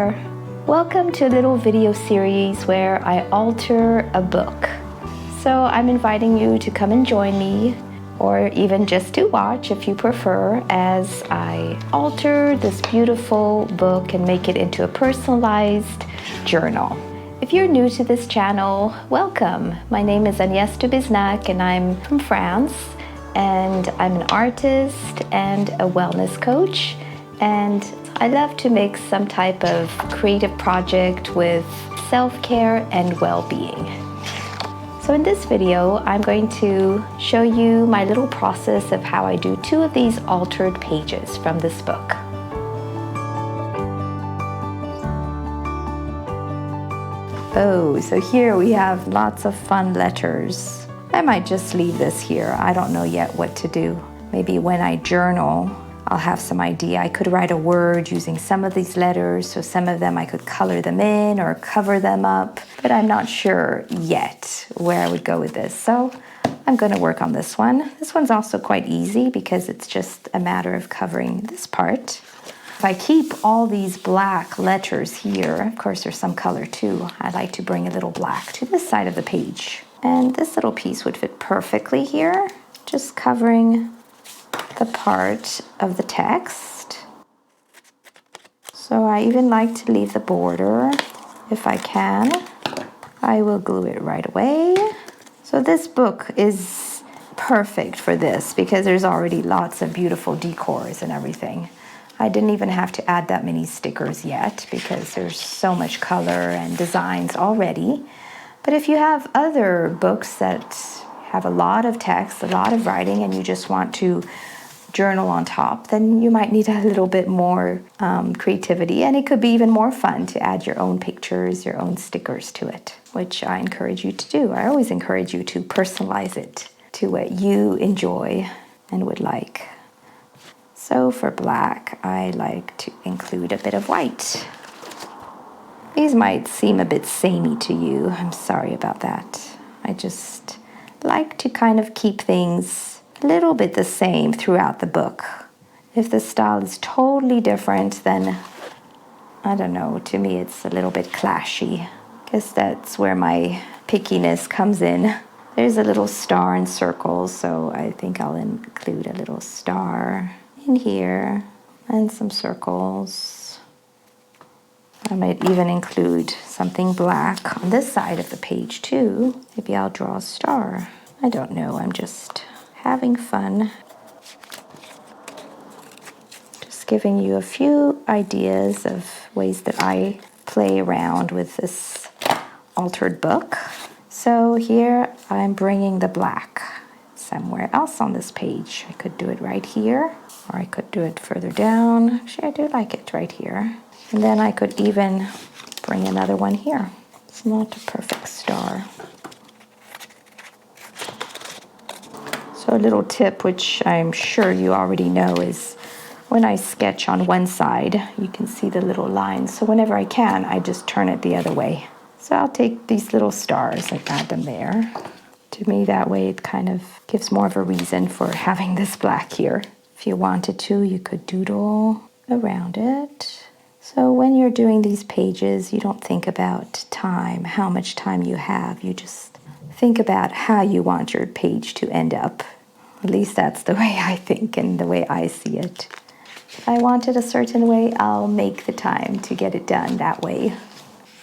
there. Welcome to a little video series where I alter a book. So I'm inviting you to come and join me, or even just to watch if you prefer, as I alter this beautiful book and make it into a personalized journal. If you're new to this channel, welcome. My name is Agnes de Bezenac and I'm from France, and I'm an artist and a wellness coach, and I love to make some type of creative project with self-care and well-being. So in this video, I'm going to show you my little process of how I do 2 of these altered pages from this book. Oh, so here we have lots of fun letters. I might just leave this here. I don't know yet what to do. Maybe when I journal, I'll have some idea. I could write a word using some of these letters, so some of them I could color them in or cover them up, but I'm not sure yet where I would go with this. So I'm going to work on this one. This one's also quite easy because it's just a matter of covering this part. If I keep all these black letters here, of course there's some color too. I like to bring a little black to this side of the page. And this little piece would fit perfectly here, just covering the part of the text. So I even like to leave the border if I can. I will glue it right away. So this book is perfect for this because there's already lots of beautiful decors and everything. I didn't even have to add that many stickers yet because there's so much color and designs already. But if you have other books that have a lot of text, a lot of writing, and you just want to journal on top, then you might need a little bit more creativity, and it could be even more fun to add your own pictures, your own stickers to it, which I encourage you to do. I always encourage you to personalize it to what you enjoy and would like. So for black, I like to include a bit of white. These might seem a bit samey to you. I'm sorry about that. I just like to kind of keep things a little bit the same throughout the book. If the style is totally different, then I don't know, to me it's a little bit clashy. Guess that's where my pickiness comes in. There's a little star and circle, so I think I'll include a little star in here and some circles. I might even include something black on this side of the page too. Maybe I'll draw a star. I don't know, I'm just having fun. Just giving you a few ideas of ways that I play around with this altered book. So here I'm bringing the black somewhere else on this page. I could do it right here, or I could do it further down. Actually, I do like it right here. And then I could even bring another one here. It's not a perfect star. So a little tip, which I'm sure you already know, is when I sketch on one side, you can see the little lines. So whenever I can, I just turn it the other way. So I'll take these little stars and add them there. To me, that way it kind of gives more of a reason for having this black here. If you wanted to, you could doodle around it. So when you're doing these pages, you don't think about time, how much time you have. You just think about how you want your page to end up. At least that's the way I think and the way I see it. If I want it a certain way, I'll make the time to get it done that way.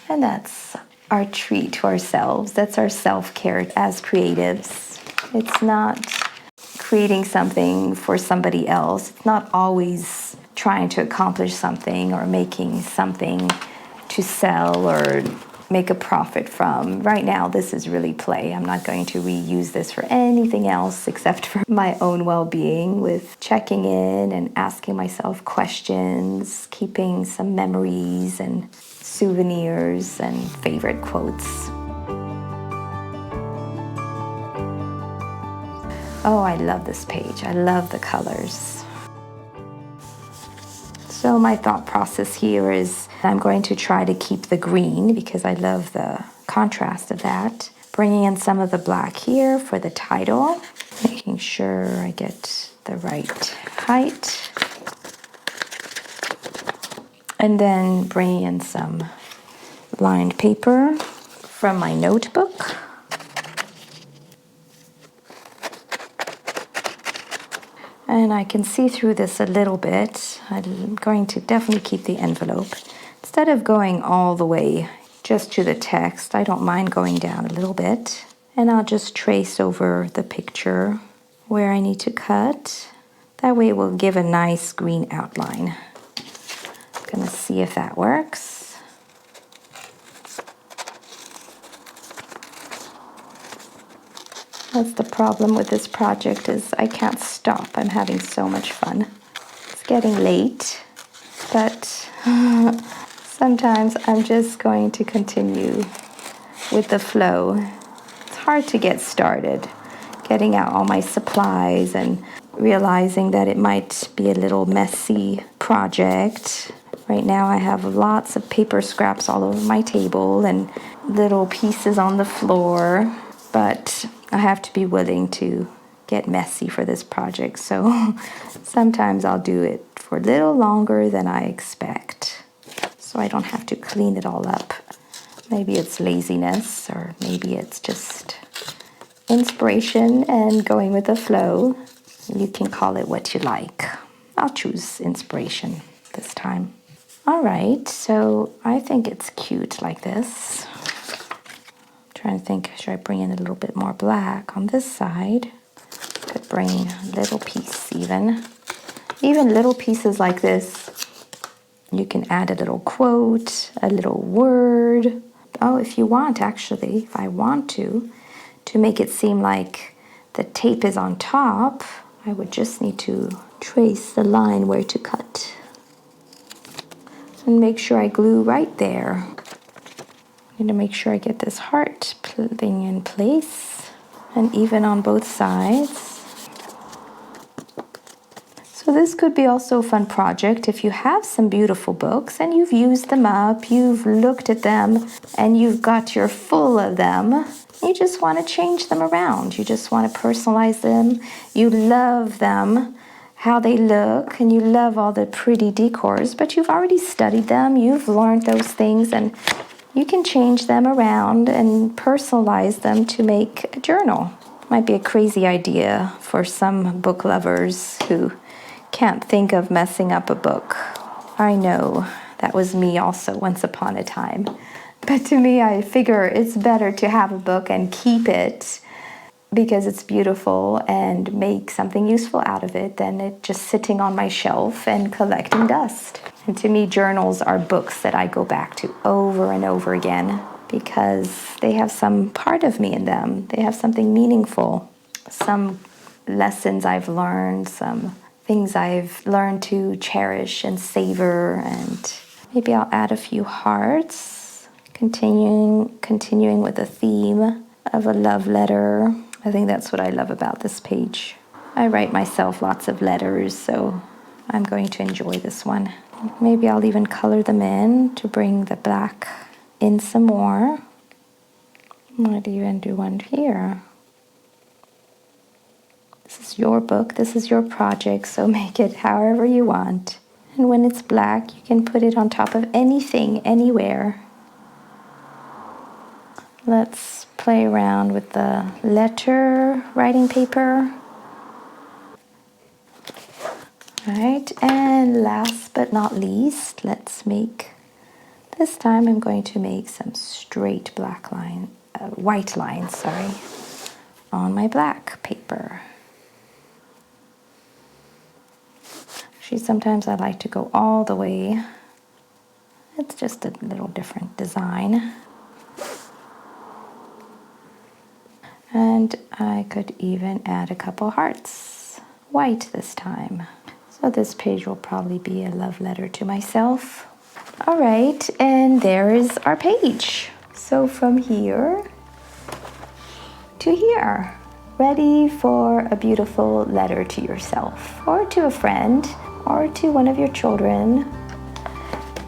And that's our treat to ourselves. That's our self-care as creatives. It's not creating something for somebody else. It's not always trying to accomplish something or making something to sell or make a profit from. Right now, this is really play. I'm not going to reuse this for anything else except for my own well-being, with checking in and asking myself questions, keeping some memories and souvenirs and favorite quotes. Oh, I love this page. I love the colors. So my thought process here is I'm going to try to keep the green because I love the contrast of that. Bringing in some of the black here for the title. Making sure I get the right height. And then bring in some lined paper from my notebook. And I can see through this a little bit. I'm going to definitely keep the envelope. Instead of going all the way just to the text, I don't mind going down a little bit. And I'll just trace over the picture where I need to cut. That way it will give a nice green outline. I'm gonna see if that works. That's the problem with this project, is I can't stop. I'm having so much fun. It's getting late, but sometimes I'm just going to continue with the flow. It's hard to get started, getting out all my supplies and realizing that it might be a little messy project. Right now I have lots of paper scraps all over my table and little pieces on the floor, but I have to be willing to get messy for this project, so sometimes I'll do it for a little longer than I expect, so I don't have to clean it all up. Maybe it's laziness, or maybe it's just inspiration and going with the flow. You can call it what you like. I'll choose inspiration this time. All right, so I think it's cute like this. Trying to think, should I bring in a little bit more black on this side? Could bring a little piece even. Even little pieces like this, you can add a little quote, a little word. Oh, if you want, actually, if I want to make it seem like the tape is on top, I would just need to trace the line where to cut. And make sure I glue right there. I'm going to make sure I get this heart thing in place and even on both sides. So this could be also a fun project if you have some beautiful books and you've used them up, you've looked at them, and you've got your full of them. You just want to change them around. You just want to personalize them. You love them, how they look, and you love all the pretty decors, but you've already studied them, you've learned those things, and you can change them around and personalize them to make a journal. Might be a crazy idea for some book lovers who can't think of messing up a book. I know, that was me also once upon a time. But to me, I figure it's better to have a book and keep it because it's beautiful and make something useful out of it than it just sitting on my shelf and collecting dust. And to me, journals are books that I go back to over and over again because they have some part of me in them. They have something meaningful, some lessons I've learned, some things I've learned to cherish and savor, and maybe I'll add a few hearts, continuing with a theme of a love letter. I think that's what I love about this page. I write myself lots of letters, so I'm going to enjoy this one. Maybe I'll even color them in to bring the black in some more. I might even do one here. This is your book, this is your project, so make it however you want. And when it's black, you can put it on top of anything, anywhere. Let's play around with the letter writing paper. All right, and last but not least, this time I'm going to make some straight white lines, on my black paper. Actually, sometimes I like to go all the way. It's just a little different design. And I could even add a couple hearts, white this time. So this page will probably be a love letter to myself. All right, and there is our page. So from here to here, ready for a beautiful letter to yourself, or to a friend, or to one of your children.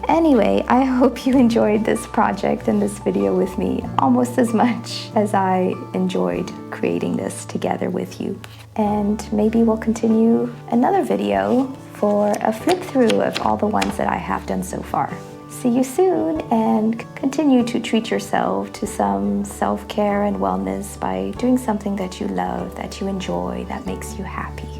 Anyway, I hope you enjoyed this project and this video with me almost as much as I enjoyed creating this together with you. And maybe we'll continue another video for a flip through of all the ones that I have done so far. See you soon, and continue to treat yourself to some self-care and wellness by doing something that you love, that you enjoy, that makes you happy.